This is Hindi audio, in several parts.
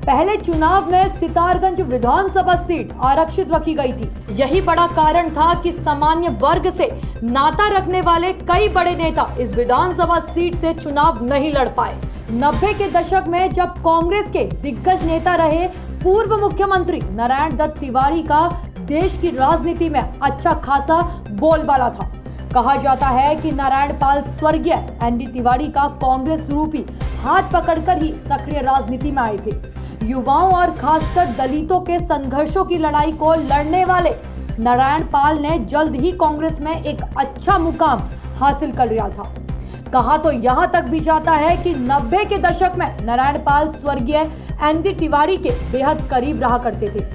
पहले चुनाव में सितारगंज विधानसभा सीट आरक्षित रखी गई थी। यही बड़ा कारण था कि सामान्य वर्ग से नाता रखने वाले कई बड़े नेता इस विधानसभा सीट से चुनाव नहीं लड़ पाए। 90 के दशक में जब कांग्रेस के दिग्गज नेता रहे पूर्व मुख्यमंत्री नारायण दत्त तिवारी का देश की राजनीति में अच्छा खासा बोलबाला था। कहा जाता है कि नारायण पाल स्वर्गीय एनडी तिवारी का कांग्रेस रूपी हाथ पकड़कर ही सक्रिय राजनीति में आए थे। युवाओं और खासकर दलितों के संघर्षों की लड़ाई को लड़ने वाले नारायण पाल ने जल्द ही कांग्रेस में एक अच्छा मुकाम हासिल कर लिया था। कहा तो यहां तक भी जाता है कि 90 के दशक में नारायण पाल स्वर्गीय एनडी तिवारी के बेहद करीब रहा करते थे।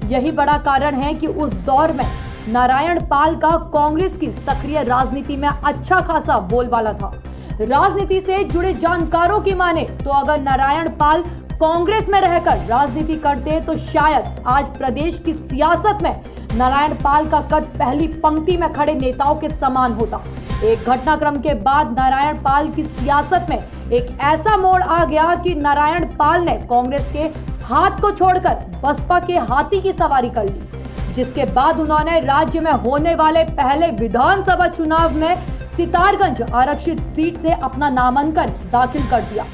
यही बड़ा कारण है कि उस दौर में नारायण पाल का कांग्रेस की सक्रिय राजनीति में अच्छा खासा बोलबाला था। राजनीति से जुड़े जानकारों की माने तो अगर नारायण पाल कांग्रेस में रहकर राजनीति करते तो शायद आज प्रदेश की सियासत में नारायण पाल का कद पहली पंक्ति में खड़े नेताओं के समान होता। एक घटनाक्रम के बाद नारायण पाल की सियासत में एक ऐसा मोड़ आ गया कि नारायण पाल ने कांग्रेस के हाथ को छोड़कर बसपा के हाथी की सवारी कर ली, जिसके बाद उन्होंने राज्य में होने वाले पहले विधानसभा चुनाव में सितारगंज आरक्षित सीट से अपना नामांकन दाखिल कर दिया।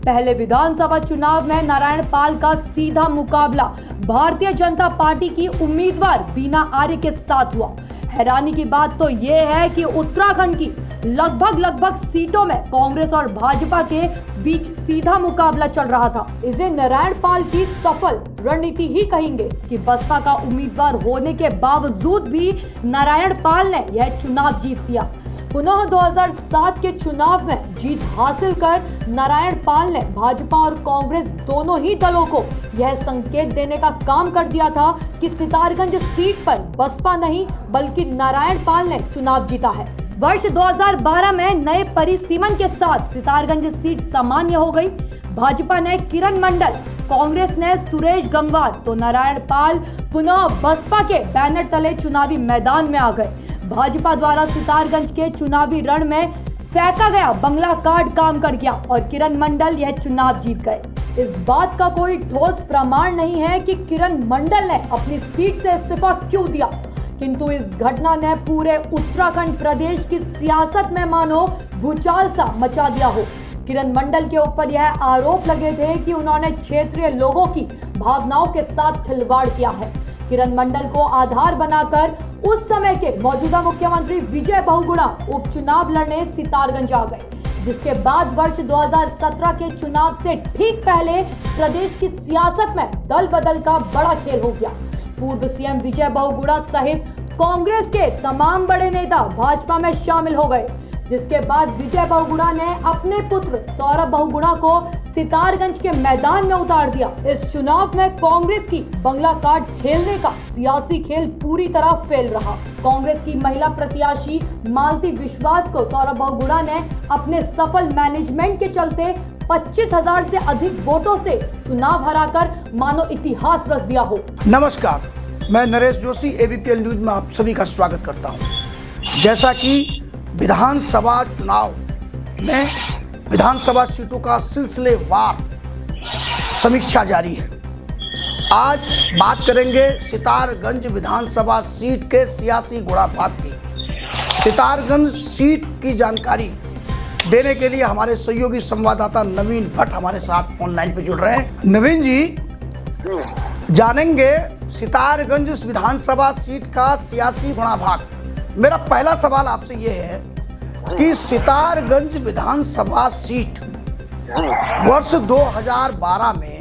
पहले विधानसभा चुनाव में नारायण पाल का सीधा मुकाबला भारतीय जनता पार्टी की उम्मीदवार बीना आर्य के साथ हुआ। हैरानी की बात तो यह है कि उत्तराखंड की लगभग सीटों में कांग्रेस और भाजपा के बीच सीधा मुकाबला चल रहा था। इसे नारायण पाल की सफल रणनीति ही कहेंगे कि बसपा का उम्मीदवार होने के बावजूद भी नारायण पाल ने यह चुनाव जीत लिया। पुनः 2007 के चुनाव में जीत हासिल कर नारायण पाल ने भाजपा और कांग्रेस दोनों ही दलों को यह संकेत देने का काम कर दिया था कि सितारगंज सीट पर बसपा नहीं बल्कि नारायण पाल ने चुनाव जीता है। वर्ष 2012 में नए परिसीमन के साथ सितारगंज सीट सामान्य हो गई। भाजपा ने किरण मंडल, कांग्रेस ने सुरेश गंगवार तो नारायण पाल पुनः बसपा के बैनर तले चुनावी मैदान में आ गए। भाजपा द्वारा सितारगंज के चुनावी रण में फेंका गया बंगला कार्ड काम कर गया और किरण मंडल यह चुनाव जीत गए। इस बात का कोई ठोस प्रमाण नहीं है कि किरण मंडल ने अपनी सीट से इस्तीफा क्यों दिया, किंतु इस घटना ने पूरे उत्तराखंड प्रदेश की सियासत में मानो भूचाल सा मचा दिया हो। किरण मंडल के ऊपर यह आरोप लगे थे कि उन्होंने क्षेत्रीय लोगों की भावनाओं के साथ खिलवाड़ किया है। किरण मंडल को आधार बनाकर उस समय के मौजूदा मुख्यमंत्री विजय बहुगुणा उपचुनाव लड़ने सितारगंज आ गए, जिसके बाद वर्ष 2017 के चुनाव से ठीक पहले प्रदेश की सियासत में दल बदल का बड़ा खेल हो गया। पूर्व सीएम विजय बहुगुणा सहित कांग्रेस के तमाम बड़े नेता भाजपा में शामिल हो गए, जिसके बाद विजय बहुगुणा ने अपने पुत्र सौरभ बहुगुणा को सितारगंज के मैदान में उतार दिया। इस चुनाव में कांग्रेस की बंगला कार्ड खेलने का सियासी खेल पूरी तरह फेल रहा। कांग्रेस की महिला प्रत्याशी मालती विश्वास को सौरभ बहुगुणा ने अपने सफल मैनेजमेंट के चलते 25,000 से अधिक वोटों से चुनाव हराकर मानो इतिहास रच दिया हो। नमस्कार, मैं नरेश जोशी, एबीपीएल न्यूज में आप सभी का स्वागत करता हूं। जैसा कि विधानसभा चुनाव में विधानसभा सीटों का सिलसिलेवार समीक्षा जारी है, आज बात करेंगे सितारगंज विधानसभा सीट के सियासी घोड़ाफात की। सितारगंज सीट की जानकारी देने के लिए हमारे सहयोगी संवाददाता नवीन भट्ट हमारे साथ ऑनलाइन पे जुड़ रहे हैं। नवीन जी, जानेंगे सितारगंज विधानसभा सीट का सियासी घोड़ाफात। मेरा पहला सवाल आपसे यह है कि सितारगंज विधानसभा सीट वर्ष 2012 में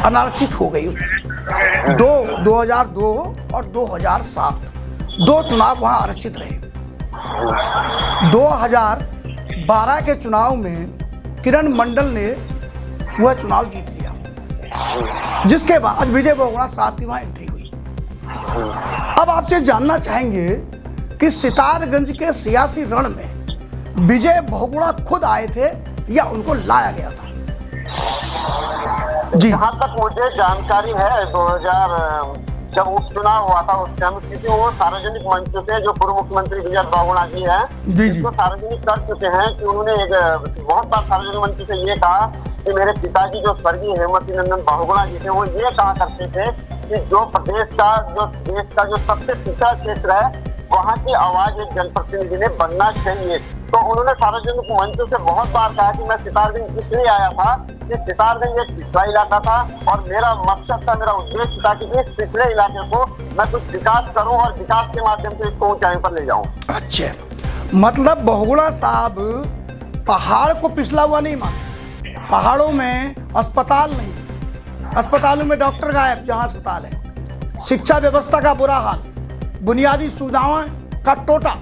अनारक्षित हो गई। 2002 और 2007 दो चुनाव वहां आरक्षित रहे। 2012 के चुनाव में किरण मंडल ने वह चुनाव जीत लिया, जिसके बाद विजय बहुगुणा साहब की वहां एंट्री हुई। अब आपसे जानना चाहेंगे कि सितारगंज के सियासी रण में विजय बहुगुणा खुद आए थे या उनको लाया गया था? जी, जहाँ तक मुझे जानकारी है, जब उपचुनाव हुआ था उस टाइम किसी वो सार्वजनिक मंच से जो पूर्व मुख्यमंत्री विजय बहुगुणा जी हैं, इसको सार्वजनिक कर चुके हैं कि उन्होंने एक बहुत बार सार्वजनिक मंच से ये कहा कि मेरे पिताजी जो स्वर्गीय हेमवती नंदन बहुगुणा जी थे वो ये कहा करते थे कि जो प्रदेश का जो देश का जो सबसे पिछड़ा क्षेत्र है वहाँ की आवाज एक जनप्रतिनिधि ने बनना चाहिए। तो उन्होंने सार्वजनिक मंच से बहुत बार कहा कि मैं सितारगंज इसलिए आया था कि सितारगंज एक पिछड़ा इलाका था और मेरा मकसद था, मेरा उद्देश्य था कि इस पिछड़े इलाके को मैं कुछ विकास करूं और विकास के माध्यम से इसको ऊंचाई पर ले जाऊं। अच्छा, मतलब बहुगुणा साहब पहाड़ को पिछला हुआ नहीं मानते। पहाड़ों में अस्पताल नहीं, अस्पतालों में डॉक्टर गायब जहां अस्पताल है, शिक्षा व्यवस्था का बुरा हाल, बुनियादी सुविधाओं का टोटा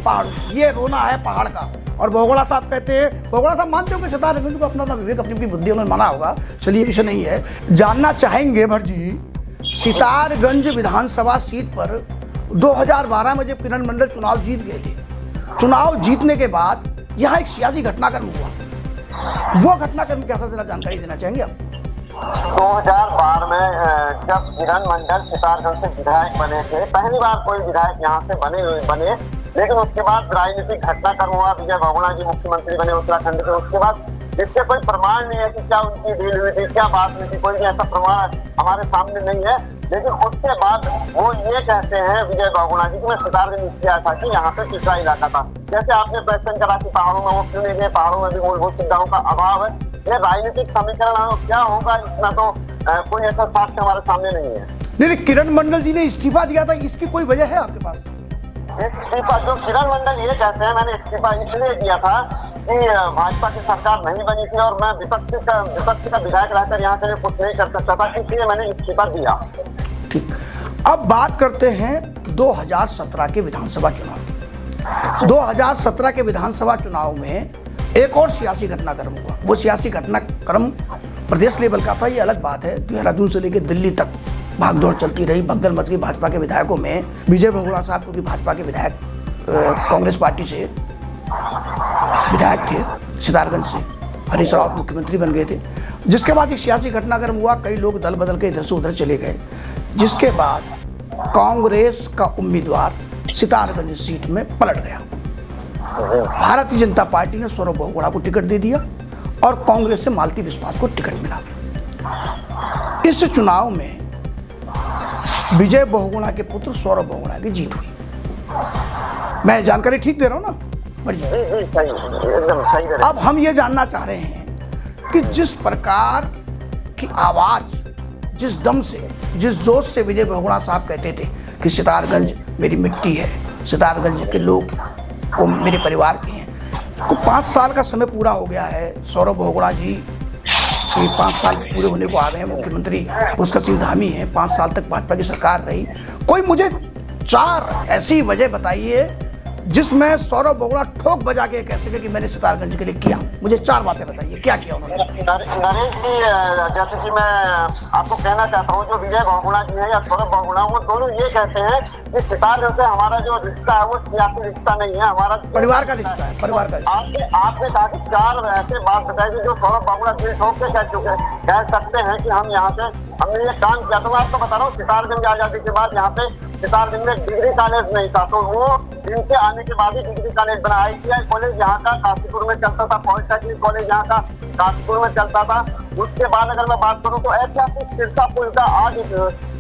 पहाड़, ये रोना है पहाड़ का। और बहुगुणा साहब कहते हैं, बहुगुणा साहब मानते हो कि सितारगंज को अपना विवेक अपनी बुद्धि उन्होंने माना होगा। चलिए विषय नहीं है, जानना चाहेंगे भट्ट जी, सितारगंज विधानसभा सीट पर 2012 में जब किरण मंडल चुनाव जीत गए थे, चुनाव जीतने के बाद यहाँ एक सियासी घटनाक्रम हुआ, वो घटनाक्रम क्या था जरा जानकारी देना चाहेंगे आप? 2012 में जब किरण मंडल सितारगंज से विधायक बने थे, पहली बार कोई विधायक यहाँ से बने, लेकिन उसके बाद राजनीतिक घटनाक्रम हुआ, विजय बहुगुणा जी मुख्यमंत्री बने उत्तराखंड के। उसके बाद जिसके कोई प्रमाण नहीं है कि क्या उनकी डील हुई थी, क्या बात हुई थी, कोई भी ऐसा प्रमाण हमारे सामने नहीं है। लेकिन उसके बाद वो ये कहते हैं विजय बहुगुणा जी कि मैं सितारगंज इसलिए आया था कि यहाँ पे पिछड़ा इलाका था। जैसे आपने क्वेश्चन करा कि पहाड़ों में वो क्यों नहीं गए, पहाड़ों में भी मूलभूत सुविधाओं का अभाव है, ये राजनीतिक समीकरण क्या होगा, इसमें तो कोई ऐसा साक्ष्य हमारे सामने नहीं है। नहीं, किरण मंडल जी ने इस्तीफा दिया था, इसकी कोई वजह है आपके पास? इस्तीफा जो किरण मंडल ये कहते हैं, मैंने इस्तीफा इसलिए दिया था कि भाजपा की सरकार नहीं बनी थी और मैं विपक्ष का विधायक रहकर यहाँ से कुछ नहीं कर सकता था, इसलिए मैंने इस्तीफा दिया। ठीक, अब बात करते हैं 2017 के विधानसभा चुनाव की। 2017 के विधानसभा चुनाव में एक और सियासी घटनाक्रम हुआ। वो सियासी घटनाक्रम प्रदेश लेवल का था, ये अलग बात है। देहरादून से लेकर दिल्ली तक भागदौड़ चलती रही, भगदड़ मच गई भाजपा के विधायकों में। विजय बहुगुणा साहब क्योंकि भाजपा के विधायक कांग्रेस पार्टी से विधायक थे सितारगंज से, हरीश रावत मुख्यमंत्री बन गए थे। जिसके बाद एक सियासी घटनाक्रम हुआ, कई लोग दल बदल के इधर से उधर चले गए, जिसके बाद कांग्रेस का उम्मीदवार सितारगंज सीट में पलट गया। भारतीय जनता पार्टी ने सौरभ बहुगुणा को टिकट दे दिया और कांग्रेस से मालती विश्वास को टिकट मिला। इस चुनाव में विजय बहुगुणा के पुत्र सौरभ बहुगुणा की जीत हुई। मैं जानकारी ठीक दे रहा हूं ना? एकदम सही। अब हम ये जानना चाह रहे हैं कि जिस प्रकार की आवाज, जिस दम से, जिस जोश से विजय बहुगुणा साहब कहते थे कि सितारगंज मेरी मिट्टी है, सितारगंज के लोग को मेरे परिवार के हैं, को 5 साल का समय पूरा हो गया है। सौरभ बहुगुणा जी के 5 साल पूरे होने को आ गए हैं। मुख्यमंत्री पुष्कर सिंह धामी हैं, 5 साल तक भाजपा की सरकार रही। कोई मुझे 4 ऐसी वजह बताइए जिसमें सौरभ बहुगुणा ठोक बजा के कह सके कि मैंने सितारगंज के लिए किया। मुझे 4 बातें बताइए, क्या किया उन्होंने? नरेश जी, जैसे कि मैं आपको कहना चाहता हूँ, जो विजय बहुगुणा जी है या सौरभ बहुगुणा, वो दोनों ये कहते हैं कि सितारगंज से हमारा जो रिश्ता है वो सियासी रिश्ता नहीं है, हमारा परिवार का रिश्ता है। परिवार का रिश्ता। आपने कहा कि 4 ऐसे बात बताई जो सौरभ बहुगुणा दिल ठोक के कह सकते हैं कि हम यहाँ पे हमने ये काम किया। तो मैं आपको बता रहा हूँ, सितारगंज आजादी के बाद यहाँ पे सितारगंज में डिग्री कॉलेज नहीं था, तो वो इनके आने के बाद ही डिग्री कॉलेज बना। ITI कॉलेज यहाँ का काशीपुर में चलता था, पॉलिटेक्निक कॉलेज यहाँ का काशीपुर में चलता था। उसके बाद अगर मैं बात करूँ तो ऐतिहासिक सिरसा पुल का आज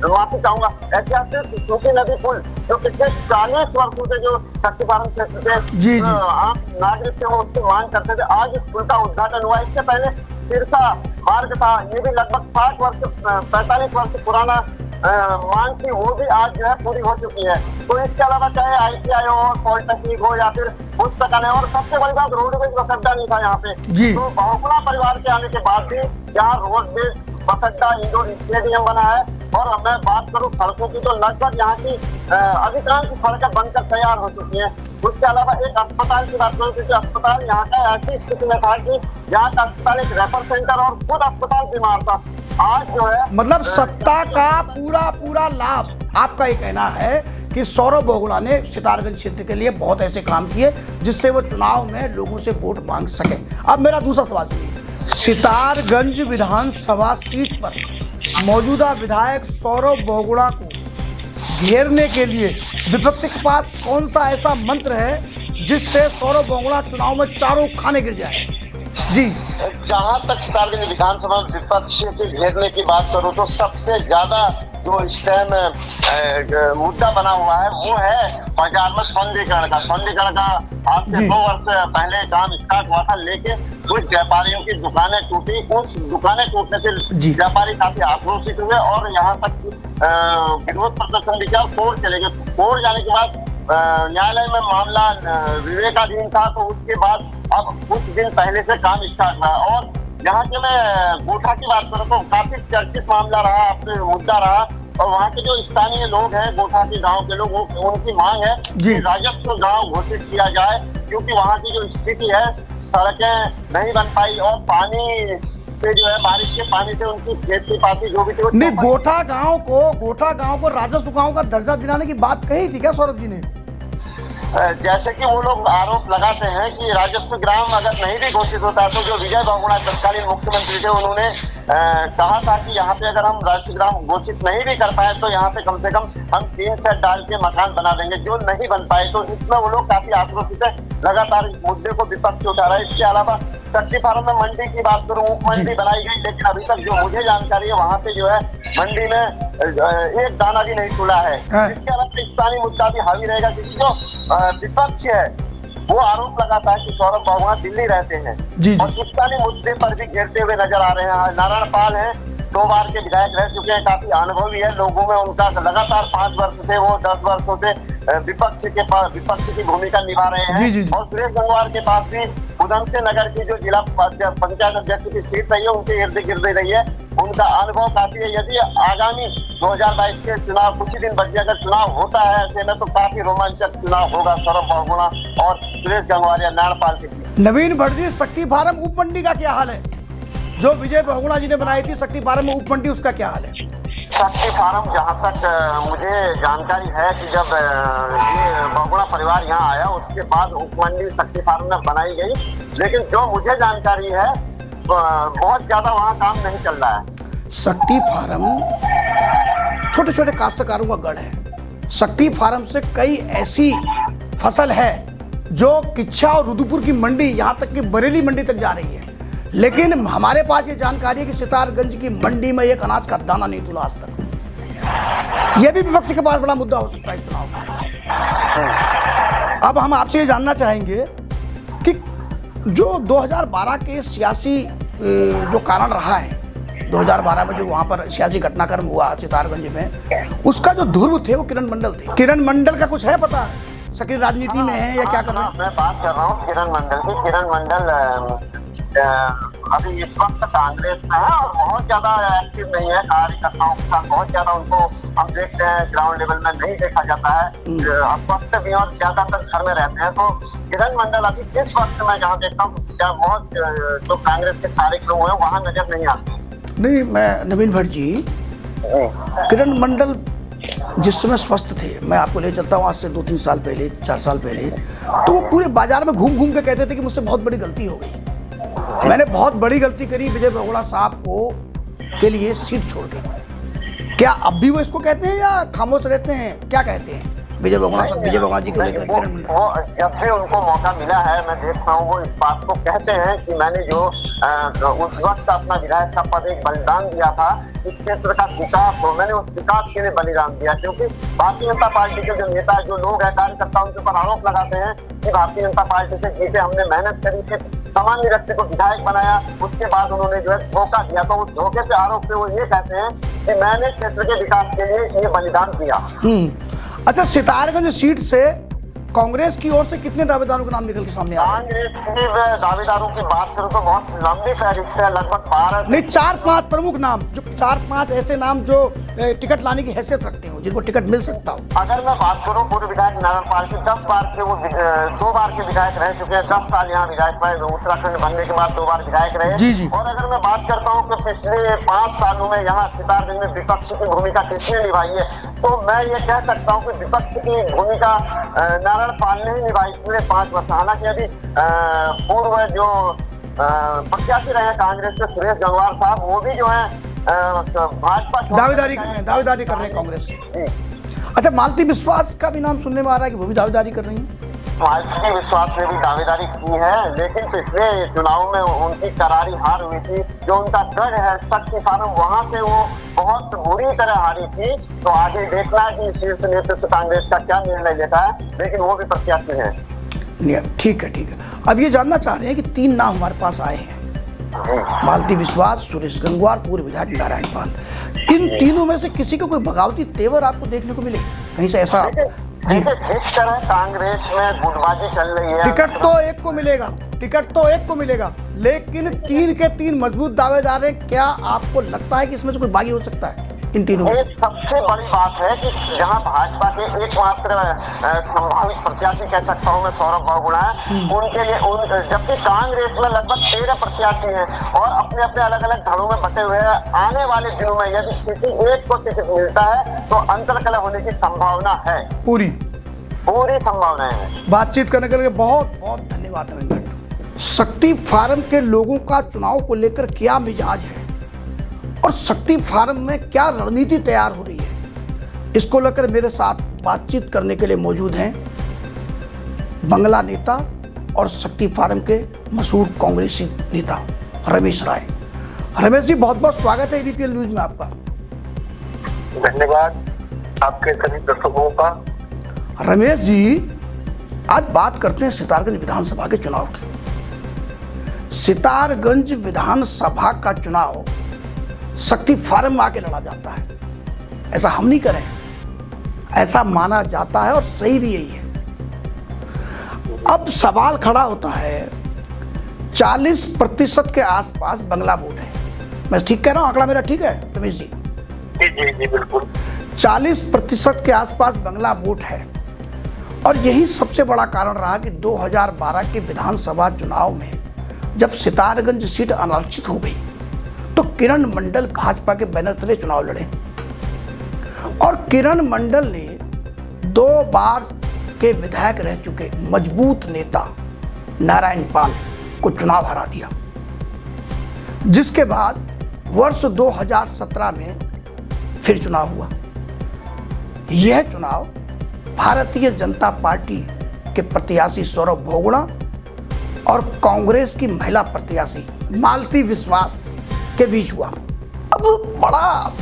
माफी चाहूंगा, ऐतिहासिक सूखी नदी पुल जो पिछले 40 वर्षों से जो शक्तिपारण क्षेत्र से आम नागरिक थे वो उसकी मांग करते थे, आज इस पुल का उद्घाटन हुआ। इससे पहले सिरसा मार्ग था, ये भी लगभग 45 वर्ष पुराना मांग थी, वो भी आज जो है पूरी हो चुकी है। तो इसके अलावा चाहे ITI हो, पॉलिटेक्निक हो या फिर पुस्तकालय, और सबसे बड़ी बात रोडवेज बस अड्डा नहीं था यहाँ पे। तो बहुगुणा परिवार के आने के बाद भी यहाँ रोडवेज बस अड्डा, इंडोर स्टेडियम बना है। और मैं बात करूँ सड़कों की तो लगभग यहाँ की अधिकांश सड़कें बनकर तैयार हो चुकी है। उसके अलावा एक अस्पताल की बात करूँ, क्योंकि अस्पताल यहाँ का ऐसी स्थिति में था कि यहाँ का अस्पताल एक रेफर सेंटर और खुद अस्पताल बीमार था। आज जो है मतलब सत्ता का पूरा लाभ, आपका ये कहना है कि सौरभ बहुगुणा ने सितारगंज क्षेत्र के लिए बहुत ऐसे काम किए जिससे वो चुनाव में लोगों से वोट मांग सके। अब मेरा दूसरा सवाल सुनिए, सितारगंज विधानसभा सीट पर मौजूदा विधायक सौरभ बहुगुणा को घेरने के लिए विपक्ष के पास कौन सा ऐसा मंत्र है जिससे सौरभ बोगला चुनाव में चारों खाने गिर जाए? जी, जहां तक सितारगंज विधानसभा में विपक्ष के घेरने की बात करूं तो सबसे ज्यादा जो इस टाइम मुद्दा बना हुआ है वो है बाजार में सौंदर्यीकरण का। सौंदर्यीकरण का आज से 2 वर्ष पहले काम स्टार्ट हुआ था, लेकिन कुछ व्यापारियों की दुकानें टूटी। उस दुकानें टूटने से व्यापारी काफी आक्रोशित हुए और यहाँ तक विरोध प्रदर्शन भी किया, कोर्ट चले गए। कोर्ट जाने के बाद न्यायालय में मामला विवेकाधीन था, तो उसके बाद अब कुछ दिन पहले से काम स्टार्ट हुआ। और यहाँ के मैं गोठा की बात करूँ तो काफी चर्चित मामला रहा, मुद्दा रहा। और वहाँ के जो स्थानीय लोग हैं, गोठा के गांव के लोग, उनकी मांग है कि राजस्व गांव घोषित किया जाए, क्योंकि वहाँ की जो स्थिति है, सड़कें नहीं बन पाई और पानी से जो है, बारिश के पानी से उनकी खेती पाती जो भी थी। नहीं, गोठा गांव को राजस्व गांव का दर्जा दिलाने की बात कही थी क्या सौरभ जी ने? जैसे कि वो लोग आरोप लगाते हैं कि राजस्व ग्राम अगर नहीं भी घोषित होता है, तो जो विजय बहुगुणा तत्कालीन मुख्यमंत्री थे, उन्होंने कहा था कि यहाँ पे अगर हम राजस्व ग्राम घोषित नहीं भी कर पाए तो यहाँ पे कम से कम हम 3 सेट डाल के मकान बना देंगे, जो नहीं बन पाए। तो इसमें वो लोग काफी आक्रोशित है, लगातार इस मुद्दे को विपक्ष उठा रहा है। इसके अलावा शक्ति फार्म में मंडी की बात करूँ, उप मंडी बनाई गई, लेकिन अभी तक जो मुझे जानकारी है वहाँ पे जो है मंडी में एक दाना भी नहीं खुला है। इसके अलावा स्थानीय मुद्दा भी हावी रहेगा, क्योंकि जो विपक्ष है वो आरोप लगाता है कि सौरभ बोगला दिल्ली रहते हैं और स्थानीय मुद्दे पर भी घेरते हुए नजर आ रहे हैं। नारायण पाल है, 2 बार के विधायक रह चुके हैं, काफी अनुभवी है लोगों में उनका। लगातार 5 वर्ष से वो 10 वर्षों से विपक्ष की भूमिका निभा रहे हैं। और सुरेश गंगवार के पास भी उधमसिंह नगर की जो जिला पंचायत अध्यक्ष की सीट रही है, उनके इर्द गिर्द रही है, उनका अनुभव काफी है। यदि आगामी 2022 के चुनाव कुछ ही दिन बचे, अगर चुनाव होता है ऐसे में, तो काफी रोमांचक चुनाव होगा सौरभ बोगला और सुरेश गंगवार नारायण पाल के बीच। नवीन भट्ट जी, शक्ति फार्म उप मंडी का क्या हाल है? जो विजय बहुगुणा जी ने बनाई थी शक्ति फार्म में उप मंडी, उसका क्या हाल है? शक्ति फार्म जहाँ तक मुझे जानकारी है कि जब ये बहुगुणा परिवार यहाँ आया, उसके बाद उप मंडी शक्ति फार्म में बनाई गई, लेकिन जो मुझे जानकारी है बहुत ज्यादा वहाँ काम नहीं चल रहा है। शक्ति फार्म छोटे छोटे काश्तकारों का गढ़ है। शक्ति फार्म से कई ऐसी फसल है जो किच्छा और रुद्रपुर की मंडी, यहाँ तक कि बरेली मंडी तक जा रही है, लेकिन हमारे पास ये जानकारी है कि सितारगंज की मंडी में एक अनाज का दाना नहीं तुला आज तक। यह भी विपक्ष के पास बड़ा मुद्दा हो सकता है चुनाव में। अब हम आपसे ये जानना चाहेंगे कि जो 2012 के सियासी जो कारण रहा है, 2012 में जो वहाँ पर सियासी घटनाक्रम हुआ सितारगंज में, उसका जो ध्रुव थे वो किरण मंडल थे। किरण मंडल का कुछ है पता? सक्रिय राजनीति में है या क्या कर रहे हैं? मैं बात कर रहा हूँ किरण मंडल की। किरण मंडल अभी इस वक्त कांग्रेस में है और बहुत ज्यादा एक्टिव नहीं है कार्यकर्ताओं के साथ। बहुत ज्यादा उनको हम देखते हैं ग्राउंड लेवल में नहीं देखा जाता है। अब वक्त भी और ज्यादातर घर में रहते हैं। तो किरण मंडल अभी इस वक्त मैं जहाँ देखता हूँ बहुत जो कांग्रेस के कार्यक्रम हुए वहाँ नजर नहीं आते। नहीं, मैं नवीन भट्ट जी, किरण मंडल जिस समय स्वस्थ थे, मैं आपको ले चलता हूँ आज से 2-3 साल पहले, 4 साल पहले, तो वो पूरे बाजार में घूम घूम के कहते थे कि मुझसे बहुत बड़ी गलती हो गई, मैंने बहुत बड़ी गलती करी विजय बहुगुणा साहब को के लिए सीट छोड़ के। क्या अब भी वो इसको कहते हैं या खामोश रहते हैं? क्या कहते हैं विजय बहुगुणा जी को लेकर? वो जब से उनको मौका मिला है, मैं देखता हूँ वो इस बात को कहते हैं कि मैंने जो उस वक्त अपना विधायक का पद एक बलिदान दिया था, इस क्षेत्र का विकास हो, मैंने उस विकास के लिए बलिदान दिया। क्योंकि भारतीय जनता पार्टी के जो नेता, जो लोग हैं, कार्यकर्ता, उनके ऊपर आरोप लगाते हैं कि भारतीय जनता पार्टी से जीते, हमने मेहनत करी थी, सामान्य व्यक्ति को विधायक बनाया, उसके बाद उन्होंने जो है धोखा दिया। तो उस धोखे से आरोप से वो ये कहते हैं कि मैंने क्षेत्र के विकास के लिए ये बलिदान दिया। अच्छा, सितारगंज सीट से कांग्रेस की ओर से कितने दावेदारों के नाम निकल के सामने आ रहे हैं? कांग्रेस के दावेदारों की बात करूं तो बहुत लंबी फहरिस्त है, लगभग 12 नहीं 4-5 प्रमुख नाम, जो 4-5 ऐसे नाम जो टिकट लाने की हैसियत रखते हो, जिनको टिकट मिल सकता हो। अगर मैं बात करूं पूर्व विधायक नारायण पाल की, 10 बार के वो 2 बार के विधायक रह चुके हैं, 10 साल यहाँ विधायक रहे, उत्तराखंड बनने के बाद 2 बार विधायक रहे। जी। और अगर मैं बात करता हूँ कि पिछले 5 सालों में यहाँ सितारगंज में विपक्ष की भूमिका किसने निभाई है, तो मैं ये कह सकता हूँ कि विपक्ष की भूमिका नारायण पाल ने ही निभाई पूरे 5 वर्ष। हालांकि अभी पूर्व जो प्रत्याशी रहे कांग्रेस के सुरेश गंगवार साहब, वो भी जो है भाजपा दावेदारी कर रहे हैं कांग्रेस से। अच्छा, मालती विश्वास का भी नाम सुनने में आ रहा है कि वो भी दावेदारी कर रही हैं। मालती विश्वास ने भी दावेदारी की है, लेकिन पिछले चुनाव में उनकी करारी हार हुई थी। जो उनका गढ़ है शक्ति फार्म, वहां से वो बहुत बुरी तरह हारी थी। तो आगे देखना है कि शीर्ष नेतृत्व कांग्रेस का क्या निर्णय लेता है, लेकिन वो भी प्रत्याशी है। ठीक है, ठीक है। अब ये जानना चाह रहे हैं कि 3 नाम हमारे पास आए हैं, मालती विश्वास, सुरेश गंगवार, पूर्व विधायक नारायण पाल। इन तीनों में से किसी को कोई बगावती तेवर आपको देखने को मिले कहीं से ऐसा? जिस तरह कांग्रेस में गुटबाजी चल रही है, टिकट तो एक को मिलेगा, लेकिन 3 के 3 मजबूत दावेदार हैं। क्या आपको लगता है कि इसमें से कोई बागी हो सकता है इन तीनों में? एक सबसे बड़ी बात है कि जहां भाजपा के एकमात्र संभावित प्रत्याशी कह सकता हूं मैं सौरभ बहुगुणा है, उनके लिए जबकि कांग्रेस में लगभग 13 प्रत्याशी हैं और अपने अपने अलग अलग धड़ों में बटे हुए हैं। आने वाले दिनों में यदि किसी एक को टिकट मिलता है तो अंतरकलह होने की संभावना है, पूरी संभावना है। बातचीत करने के लिए बहुत बहुत धन्यवाद नवीन भट्ट। शक्ति फार्म के लोगों का चुनाव को लेकर क्या मिजाज है और शक्ति फार्म में क्या रणनीति तैयार हो रही है, इसको लेकर मेरे साथ बातचीत करने के लिए मौजूद हैं बंगला नेता और शक्ति फार्म के मशहूर कांग्रेसी नेता रमेश राय। रमेश जी, बहुत बहुत स्वागत है एबीपीएल न्यूज में आपका। धन्यवाद आपके सभी दर्शकों का। रमेश जी, आज बात करते हैं सितारगंज विधानसभा के चुनाव की। सितारगंज विधानसभा का चुनाव शक्ति फार्म में आके लड़ा जाता है, ऐसा हम नहीं करें, ऐसा माना जाता है और सही भी यही है। अब सवाल खड़ा होता है, 40% के आसपास बंगला वोट है। मैं ठीक कह रहा हूं? आंकड़ा मेरा ठीक है रमेश जी? जी बिल्कुल। 40% के आसपास बंगला वोट है और यही सबसे बड़ा कारण रहा कि 2012 के विधानसभा चुनाव में जब सितारगंज सीट अनारक्षित हो गई तो किरण मंडल भाजपा के बैनर तले चुनाव लड़े और किरण मंडल ने 2 बार के विधायक रह चुके मजबूत नेता नारायण पाल को चुनाव हरा दिया, जिसके बाद वर्ष 2017 में फिर चुनाव हुआ। यह चुनाव भारतीय जनता पार्टी के प्रत्याशी सौरभ बहुगुणा और कांग्रेस की महिला प्रत्याशी मालती विश्वास के बीच हुआ। अब बड़ा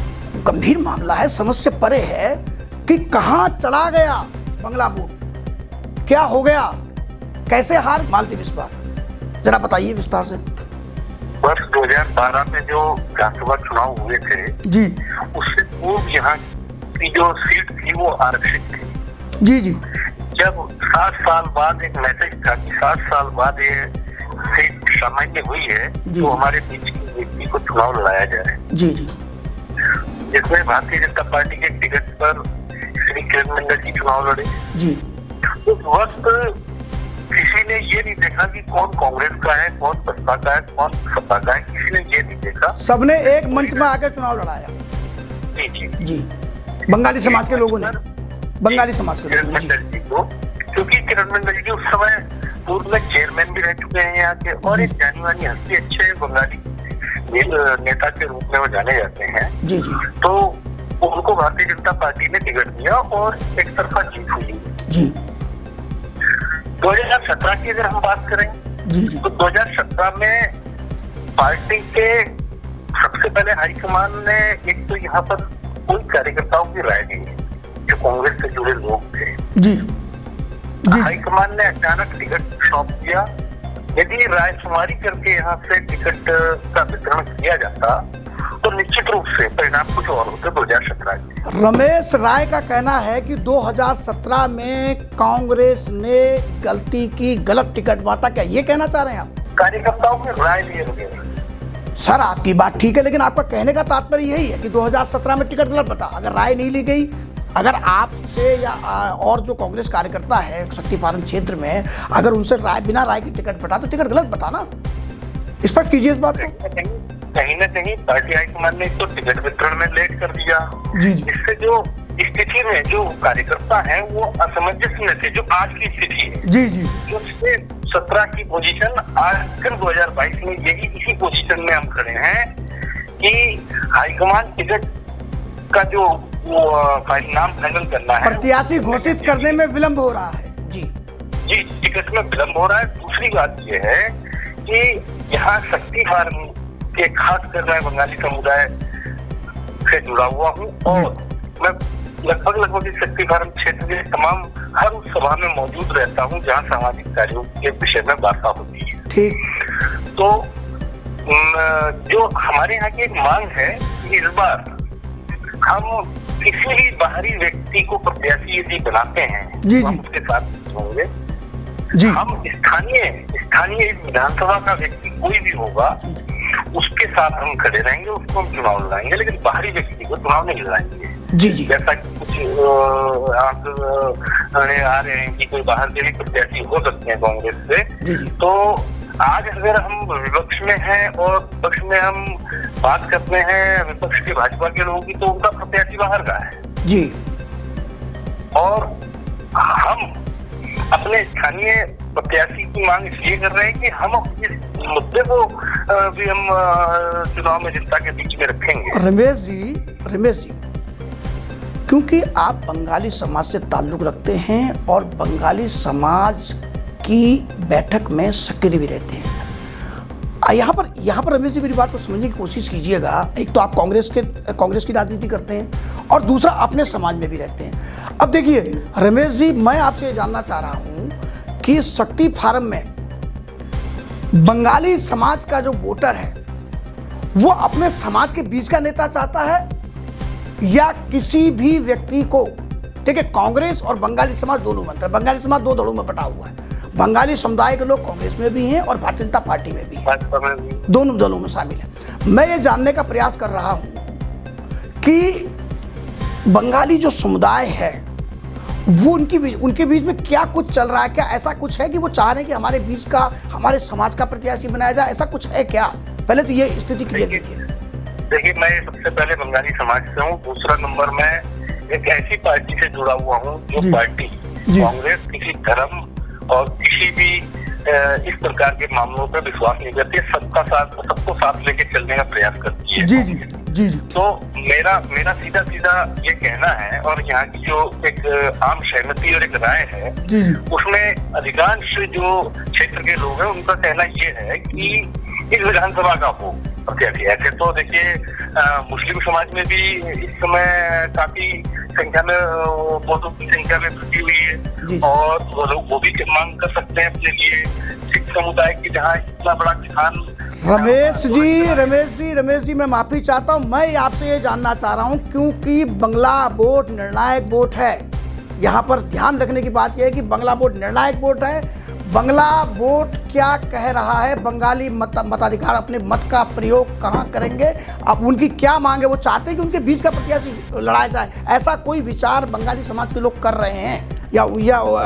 गंभीर मामला है, समझ से परे है कि कहां चला गया बंगला वोट, क्या हो गया, कैसे हार मालती विश्वास, जरा बताइए विस्तार से। वर्ष 2012 में जो विधानसभा चुनाव हुए थे जी, उससे पूर्व यहाँ की जो सीट थी वो आरक्षित थी। जी। जब 7 साल बाद एक मैसेज था कि 7 साल बाद ये सीट सामान्य हुई है तो हमारे बीच की व्यक्ति को चुनाव लड़ाया जाए। जी। जिसमें भारतीय जनता पार्टी के टिकट पर श्री किरण मंडल जी चुनाव लड़े। जी। उस वक्त किसी ने ये नहीं देखा कि कौन कांग्रेस का है, कौन बसपा का है, कौन सपा का है, किसी ने ये नहीं देखा। सबने एक मंच में आकर चुनाव लड़ाया। जी। बंगाली समाज के लोगों ने, किरण मंडल जी को, क्योंकि किरण मंडल जी उस समय पूर्व में चेयरमैन भी रह चुके हैं यहाँ के और एक जानी मानी हस्ती, अच्छे बंगाली नेता के रूप में वो जाने जाते हैं। जी। तो उनको भारतीय जनता पार्टी ने टिकट दिया और एक तरफा जीत हुई। जी। 2017 की अगर हम बात करें तो 2017 में पार्टी के सबसे पहले हाईकमान ने एक तो यहाँ पर कोई कार्यकर्ताओं की राय नहीं है जो कांग्रेस से जुड़े लोग थे। जी। हाईकमान ने अचानक टिकट सौंप दिया। यदि रायशुमारी करके यहाँ से टिकट का वितरण किया जाता तो निश्चित रूप से परिणाम कुछ और होते 2017 में। रमेश राय का कहना है कि 2017 में कांग्रेस ने गलती की, गलत टिकट बांटा। क्या ये कहना चाह रहे हैं आप? कार्यकर्ताओं की राय लिए वगैरह। सर, आपकी बात ठीक है, लेकिन आपका कहने का तात्पर्य यही है कि 2017 में टिकट गलत बता। अगर राय नहीं ली गई, अगर आपसे या और जो कांग्रेस कार्यकर्ता है शक्ति फार्म क्षेत्र में, अगर उनसे राय, बिना राय की टिकट बता तो टिकट गलत बता ना। स्पष्ट कीजिए इस बात को। कहीं न कहीं पार्टी हाईकमान ने तो टिकट वितरण में लेट कर दिया। जी। इससे जो स्थिति में जो कार्यकर्ता हैं वो असमंजस में थे, जो आज की स्थिति है। जी। जो 17 की पोजीशन आज फिर 2022 में यही इसी पोजीशन में हम खड़े हैं कि हाईकमान टिकट का जो वो नाम फाइनल करना है। प्रत्याशी घोषित करने में विलंब हो रहा है। जी जी, टिकट में विलंब हो रहा है। दूसरी बात ये है कि यहाँ शक्ति फार्म के खासकर मैं बंगाली समुदाय से जुड़ा हुआ हूँ और मैं लगभग इस शक्ति फार्म क्षेत्र के तमाम हर उस सभा में मौजूद रहता हूँ जहाँ सामाजिक कार्यों के विषय में वार्ता होती है। ठीक। तो जो हमारे यहाँ की एक मांग है कि इस बार हम किसी भी बाहरी व्यक्ति को प्रत्याशी यदि बनाते हैं जी, तो हम जी। उसके साथ होंगे। जी हम स्थानीय विधानसभा का व्यक्ति कोई भी होगा उसके साथ हम खड़े रहेंगे, उसको हम चुनाव लड़ाएंगे, लेकिन बाहरी व्यक्ति को चुनाव नहीं लड़ाएंगे। जी जी जैसा कि कुछ आप आ रहे हैं कि कोई बाहर से भी प्रत्याशी हो सकते हैं कांग्रेस से। जी जी तो आज अगर हम विपक्ष में हैं और विपक्ष में हम बात करते हैं विपक्ष के भाजपा के लोगों की, तो उनका प्रत्याशी बाहर का है जी। और हम अपने स्थानीय प्रत्याशी की मांग इसलिए कर रहे हैं कि हम इस मुद्दे को भी हम चुनाव में जनता के बीच में रखेंगे। रमेश जी, क्योंकि आप बंगाली समाज से ताल्लुक रखते हैं और बंगाली समाज की बैठक में सक्रिय भी रहते हैं। यहाँ पर रमेश जी मेरी बात को समझने की कोशिश कीजिएगा। एक तो आप कांग्रेस की राजनीति करते हैं और दूसरा अपने समाज में भी रहते हैं। अब देखिए रमेश जी, मैं आपसे ये जानना चाह रहा हूँ कि शक्ति फार्म में बंगाली समाज का जो वोटर है वो अपने समाज के बीच का नेता चाहता है या किसी भी व्यक्ति को? देखिए कांग्रेस और बंगाली समाज दोनों में अंतर। बंगाली समाज दो दलों में बटा हुआ है। बंगाली समुदाय के लोग कांग्रेस में भी हैं और भारतीय जनता पार्टी में भी हैं, दोनों दलों में शामिल है। मैं ये जानने का प्रयास कर रहा हूं कि बंगाली जो समुदाय है वो उनके बीच में क्या कुछ चल रहा है? क्या ऐसा कुछ है कि वो चाह रहे हैं कि हमारे बीच का, हमारे समाज का प्रत्याशी बनाया जाए? ऐसा कुछ है क्या? पहले तो ये स्थिति क्लियर कीजिए। देखिए, मैं सबसे पहले बंगाली समाज से हूँ। दूसरा नंबर मैं एक ऐसी पार्टी से जुड़ा हुआ हूँ जो पार्टी कांग्रेस किसी धर्म और किसी भी इस प्रकार के मामलों पर विश्वास नहीं करती है। सबको साथ लेके चलने का प्रयास करती है। जी जी जी जी। तो मेरा सीधा ये कहना है और यहाँ की जो एक आम सहमति और एक राय है जी जी, उसमें अधिकांश जो क्षेत्र के लोग हैं उनका कहना ये है कि इस विधानसभा का हो प्रत्याशी। ऐसे तो देखिए मुस्लिम समाज में भी इस समय काफी संख्या में वोटों की संख्या में वृद्धि हुई है और वो लोग वो भी मांग कर सकते हैं अपने लिए। सिख समुदाय की जहाँ इतना बड़ा किसान। रमेश जी मैं माफी चाहता हूँ। मैं आपसे ये जानना चाह रहा हूँ क्योंकि बंगला वोट निर्णायक वोट है। यहाँ पर ध्यान रखने की बात यह है कि बंगला वोट निर्णायक वोट है। बंगला वोट क्या कह रहा है? बंगाली मताधिकार अपने मत का प्रयोग कहाँ करेंगे? अब उनकी क्या मांग है? वो चाहते हैं कि उनके बीच का प्रत्याशी लड़ाया जाए। ऐसा कोई विचार बंगाली समाज के लोग कर रहे हैं या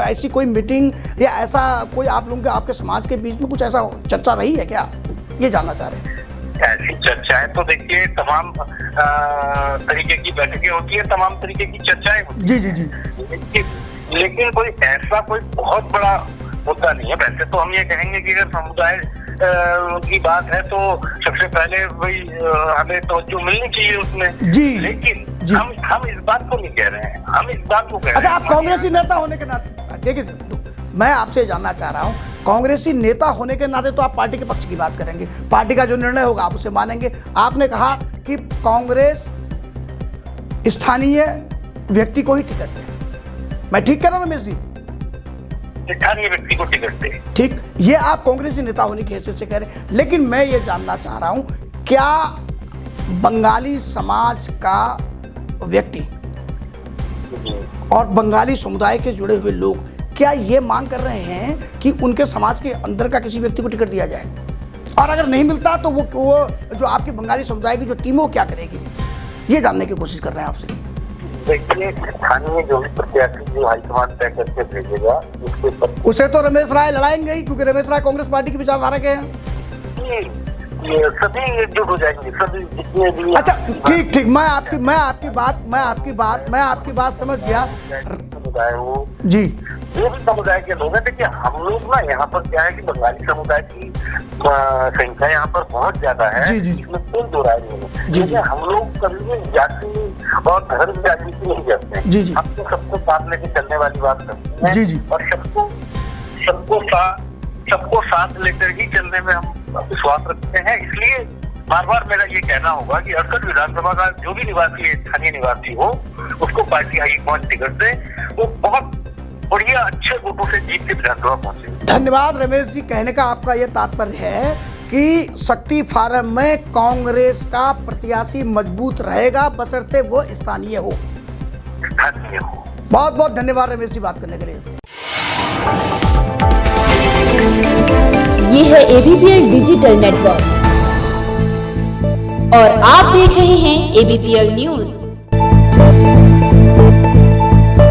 ऐसी कोई मीटिंग या ऐसा कोई आप लोगों के, आपके समाज के बीच में कुछ ऐसा चर्चा रही है क्या? ये जानना चाह रहे हैं। ऐसी चर्चाएं तो देखिए तमाम तरीके की बैठकें होती है, तमाम तरीके की चर्चाएं होती जी जी जी। लेकिन कोई ऐसा कोई बहुत बड़ा मुद्दा नहीं है। वैसे तो हम ये कहेंगे कि अगर समुदाय की बात है तो सबसे पहले वही हमें तवज्जो मिलनी चाहिए उसमें जी। लेकिन जी। हम इस बात को नहीं कह रहे हैं, हम इस बात को कह रहे हैं। अच्छा, आप कांग्रेसी नेता होने के नाते देखिए, मैं आपसे जानना चाह रहा हूँ, कांग्रेसी नेता होने के नाते तो आप पार्टी के पक्ष की बात करेंगे, पार्टी का जो निर्णय होगा आप उसे मानेंगे। आपने कहा कि कांग्रेस स्थानीय व्यक्ति को ही टिकट दे। मैं ठीक कह रहा हूँ रमेश जी? स्थानीय व्यक्ति को टिकट दे, ठीक। ये आप कांग्रेसी नेता होने की हैसियत से कह रहे हैं, लेकिन मैं ये जानना चाह रहा हूं क्या बंगाली समाज का व्यक्ति और बंगाली समुदाय के जुड़े हुए लोग क्या ये मांग कर रहे हैं कि उनके समाज के अंदर का किसी व्यक्ति को टिकट दिया जाए? और अगर नहीं मिलता तो वो जो आपकी बंगाली समुदाय की जो टीम है वो क्या करेगी? ये जानने की कोशिश कर रहे हैं आपसे। देखिए, स्थानीय जो भी प्रत्याशी जो हाईकमान तय करके भेजेगा उसके ऊपर उसे तो रमेश राय लड़ाएंगे ही, क्योंकि रमेश राय कांग्रेस पार्टी की विचारधारा के हैं। ये सभी एकजुट हो जाएंगे, सभी जितने भी। अच्छा ठीक, मैं आपकी बात समझ गया समुदाय हो जी। जो भी समुदाय के लोग हैं, देखिए हम लोग ना यहाँ पर क्या है कि बंगाली समुदाय की संख्या यहाँ पर बहुत ज्यादा है, जी, जी। इसमें कोई दो राय नहीं है। हम लोग कभी भी जाति और धर्म की राजनीति नहीं करते हैं। जी जी। हम तो सबको साथ लेके चलने वाली बात करते हैं। जी जी। और सबको साथ लेकर ही चलने में हम विश्वास रखते हैं। इसलिए बार बार मेरा ये कहना होगा कि अरसद विधानसभा का जो भी निवासी है, स्थानीय निवासी हो, उसको पार्टी हाईकमान टिकट दे, वो बहुत बढ़िया अच्छे वोटों से जीत के विधानसभा पहुंचे। धन्यवाद रमेश जी। कहने का आपका यह तात्पर्य है कि शक्ति फार्म में कांग्रेस का प्रत्याशी मजबूत रहेगा बशर्ते वो स्थानीय हो। बहुत बहुत धन्यवाद रमेश जी बात करने के लिए। ये है ABPL डिजिटल नेटवर्क और आप देख रहे हैं ABPL न्यूज।